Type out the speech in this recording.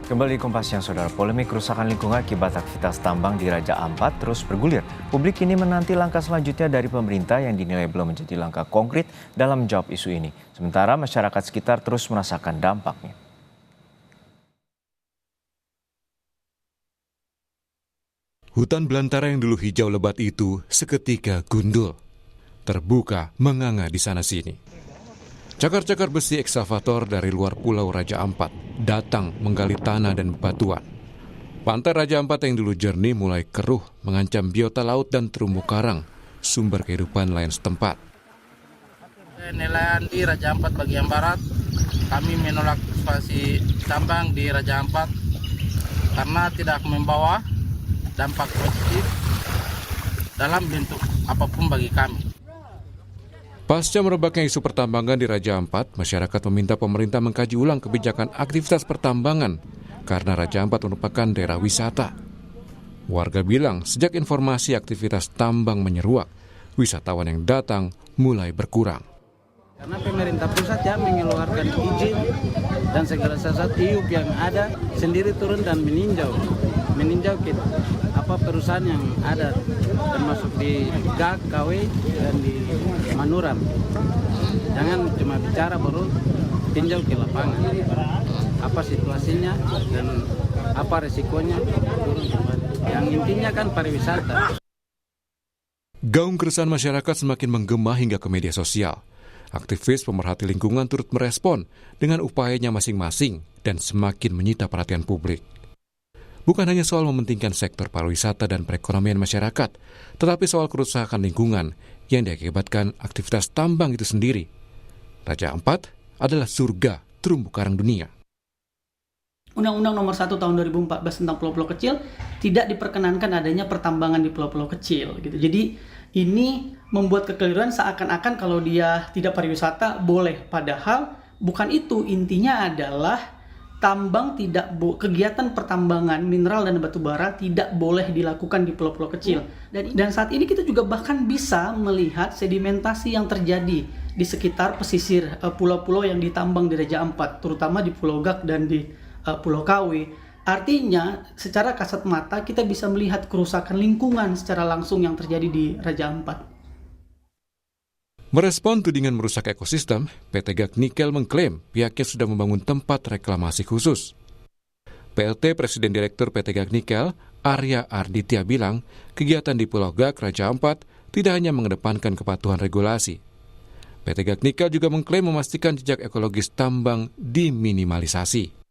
Kembali Kompas Siang, Saudara. Polemik kerusakan lingkungan akibat aktivitas tambang di Raja Ampat terus bergulir. Publik kini menanti langkah selanjutnya dari pemerintah yang dinilai belum menjadi langkah konkret dalam menjawab isu ini. Sementara masyarakat sekitar terus merasakan dampaknya. Hutan belantara yang dulu hijau lebat itu seketika gundul. Terbuka menganga di sana-sini. Cakar-cakar besi ekskavator dari luar pulau Raja Ampat datang menggali tanah dan bebatuan. Pantai Raja Ampat yang dulu jernih mulai keruh, mengancam biota laut dan terumbu karang, sumber kehidupan nelayan setempat. Nelayan di Raja Ampat bagian barat, kami menolak ekspansi tambang di Raja Ampat karena tidak membawa dampak positif dalam bentuk apapun bagi kami. Pasca merebaknya isu pertambangan di Raja Ampat, masyarakat meminta pemerintah mengkaji ulang kebijakan aktivitas pertambangan karena Raja Ampat merupakan daerah wisata. Warga bilang sejak informasi aktivitas tambang menyeruak, wisatawan yang datang mulai berkurang. Karena pemerintah pusat ya mengeluarkan izin dan segala sesuatu IUP yang ada sendiri turun dan meninjau perusahaan yang ada termasuk di GAK, KW dan di Manuram. Jangan cuma bicara, baru tinjau ke lapangan. Apa situasinya dan apa resikonya turun kembali. Yang intinya kan pariwisata. Gaung keresahan masyarakat semakin menggema hingga ke media sosial. Aktivis pemerhati lingkungan turut merespon dengan upayanya masing-masing dan semakin menyita perhatian publik. Bukan hanya soal mementingkan sektor pariwisata dan perekonomian masyarakat, tetapi soal kerusakan lingkungan yang diakibatkan aktivitas tambang itu sendiri. Raja Ampat adalah surga terumbu karang dunia. Undang-Undang Nomor 1 Tahun 2014 tentang pulau-pulau kecil tidak diperkenankan adanya pertambangan di pulau-pulau kecil. Gitu. Jadi ini membuat kekeliruan seakan-akan kalau dia tidak pariwisata boleh. Padahal bukan itu, intinya adalah kegiatan pertambangan mineral dan batu bara tidak boleh dilakukan di pulau-pulau kecil. Dan saat ini kita juga bahkan bisa melihat sedimentasi yang terjadi di sekitar pesisir pulau-pulau yang ditambang di Raja Ampat, terutama di Pulau Gak dan di Pulau KW. Artinya, secara kasat mata kita bisa melihat kerusakan lingkungan secara langsung yang terjadi di Raja Ampat. Merespon tudingan merusak ekosistem, PT GAK Nikel mengklaim pihaknya sudah membangun tempat reklamasi khusus. PLT Presiden Direktur PT GAK Nikel, Arya Arditya bilang, kegiatan di Pulau GAK Raja Ampat tidak hanya mengedepankan kepatuhan regulasi. PT GAK Nikel juga mengklaim memastikan jejak ekologis tambang diminimalisasi.